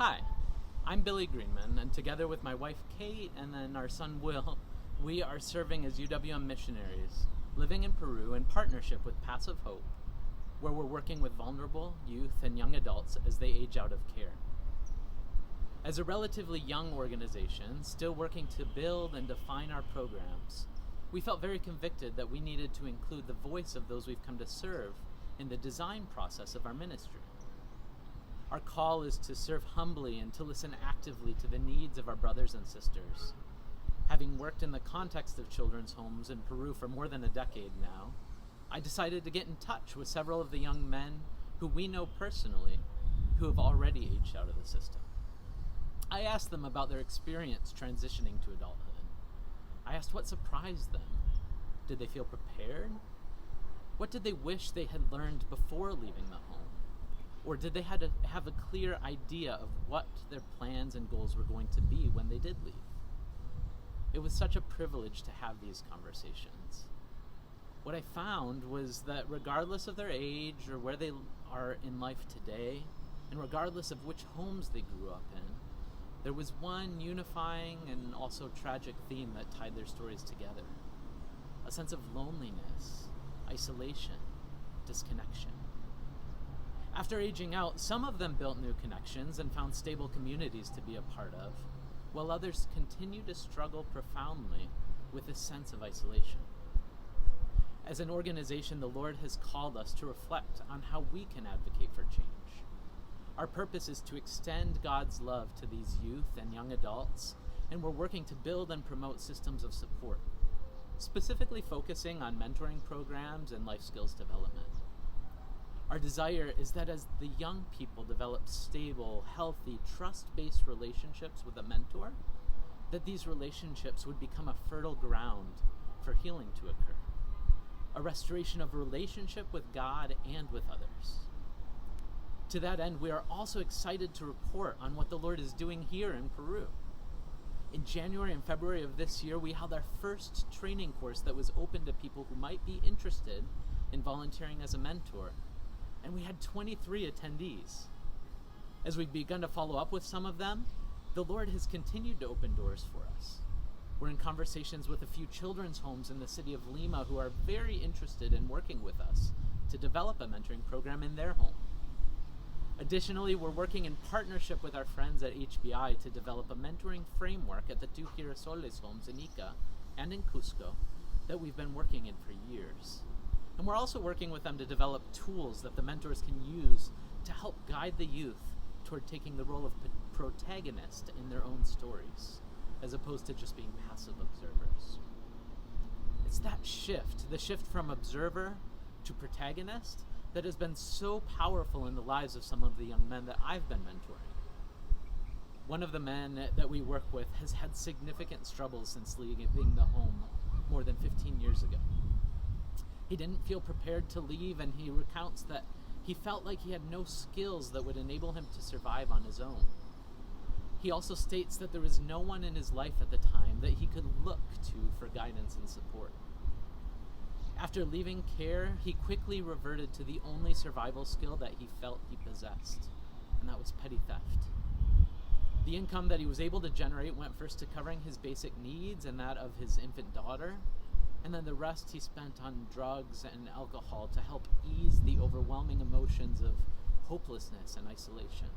Hi, I'm Billy Greenman, and together with my wife Kate and then our son Will, we are serving as UWM missionaries, living in Peru in partnership with Paths of Hope, where we're working with vulnerable youth and young adults as they age out of care. As a relatively young organization, still working to build and define our programs, we felt very convicted that we needed to include the voice of those we've come to serve in the design process of our ministry. Our call is to serve humbly and to listen actively to the needs of our brothers and sisters. Having worked in the context of children's homes in Peru for more than a decade now, I decided to get in touch with several of the young men who we know personally who have already aged out of the system. I asked them about their experience transitioning to adulthood. I asked what surprised them. Did they feel prepared? What did they wish they had learned before leaving the home? Or did they have a clear idea of what their plans and goals were going to be when they did leave? It was such a privilege to have these conversations. What I found was that regardless of their age or where they are in life today, and regardless of which homes they grew up in, there was one unifying and also tragic theme that tied their stories together. A sense of loneliness, isolation, disconnection. After aging out, some of them built new connections and found stable communities to be a part of, while others continue to struggle profoundly with a sense of isolation. As an organization, the Lord has called us to reflect on how we can advocate for change. Our purpose is to extend God's love to these youth and young adults, and we're working to build and promote systems of support, specifically focusing on mentoring programs and life skills development. Our desire is that as the young people develop stable, healthy, trust-based relationships with a mentor, that these relationships would become a fertile ground for healing to occur, a restoration of relationship with God and with others. To that end, we are also excited to report on what the Lord is doing here in Peru. In January and February of this year, we held our first training course that was open to people who might be interested in volunteering as a mentor, and we had 23 attendees. As we've begun to follow up with some of them, the Lord has continued to open doors for us. We're in conversations with a few children's homes in the city of Lima who are very interested in working with us to develop a mentoring program in their home. Additionally, we're working in partnership with our friends at HBI to develop a mentoring framework at the two Girasoles homes in Ica and in Cusco that we've been working in for years. And we're also working with them to develop tools that the mentors can use to help guide the youth toward taking the role of protagonist in their own stories, as opposed to just being passive observers. It's that shift, the shift from observer to protagonist, that has been so powerful in the lives of some of the young men that I've been mentoring. One of the men that we work with has had significant struggles since leaving the home more than 15 years ago. He didn't feel prepared to leave, and he recounts that he felt like he had no skills that would enable him to survive on his own. He also states that there was no one in his life at the time that he could look to for guidance and support. After leaving care, he quickly reverted to the only survival skill that he felt he possessed, and that was petty theft. The income that he was able to generate went first to covering his basic needs and that of his infant daughter, and then the rest he spent on drugs and alcohol to help ease the overwhelming emotions of hopelessness and isolation.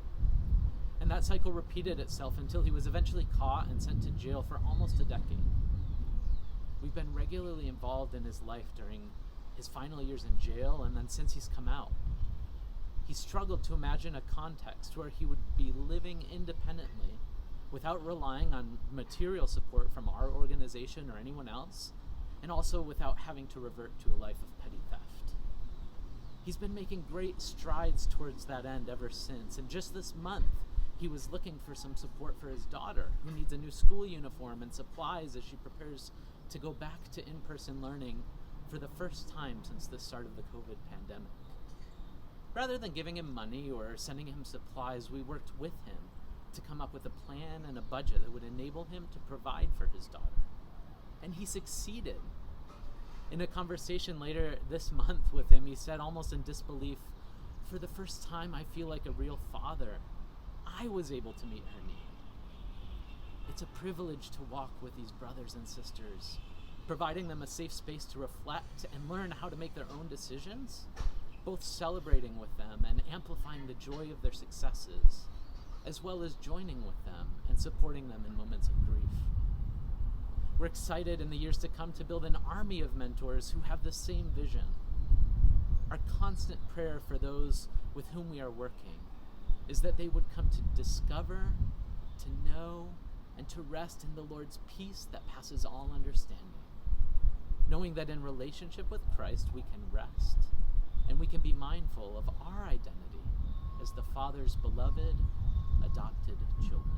And that cycle repeated itself until he was eventually caught and sent to jail for almost a decade. We've been regularly involved in his life during his final years in jail and then since he's come out. He struggled to imagine a context where he would be living independently without relying on material support from our organization or anyone else, and also without having to revert to a life of petty theft. He's been making great strides towards that end ever since, and just this month, he was looking for some support for his daughter, who needs a new school uniform and supplies as she prepares to go back to in-person learning for the first time since the start of the COVID pandemic. Rather than giving him money or sending him supplies, we worked with him to come up with a plan and a budget that would enable him to provide for his daughter. And he succeeded. In a conversation later this month with him, he said almost in disbelief, "For the first time, I feel like a real father. I was able to meet her need. It's a privilege to walk with these brothers and sisters, providing them a safe space to reflect and learn how to make their own decisions, both celebrating with them and amplifying the joy of their successes, as well as joining with them and supporting them in moments of grief. We're excited in the years to come to build an army of mentors who have the same vision. Our constant prayer for those with whom we are working is that they would come to discover, to know, and to rest in the Lord's peace that passes all understanding, knowing that in relationship with Christ we can rest and we can be mindful of our identity as the Father's beloved, adopted children.